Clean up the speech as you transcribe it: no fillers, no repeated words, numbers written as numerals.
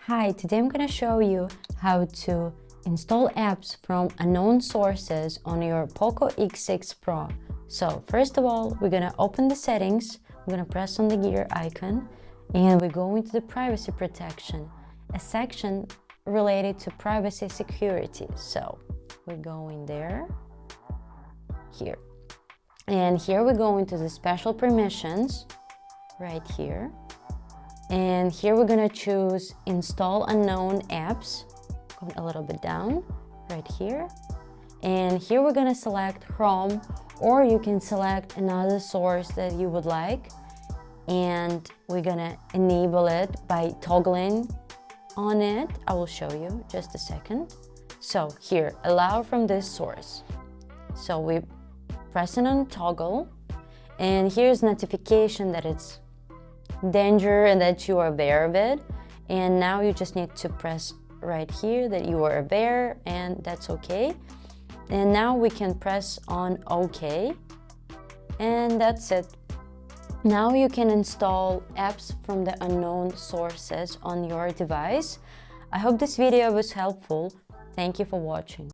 Hi, today I'm going to show you how to install apps from unknown sources on your Poco X6 Pro. So first of all, we're going to open the settings, we're going to press on the gear icon, and we go into the privacy protection, a section related to privacy security. So we go in there, here. And here we go into the special permissions, right here. And here we're gonna choose install unknown apps, going a little bit down, right here. And here we're gonna select Chrome, or you can select another source that you would like. And we're gonna enable it by toggling on it. I will show you just a second. So here, allow from this source. So we pressing on toggle, and here's notification that it's danger and that you are aware of it. And now you just need to press right here that you are aware, and that's okay. And now we can press on OK, and that's it. Now you can install apps from the unknown sources on your device. I hope this video was helpful. Thank you for watching.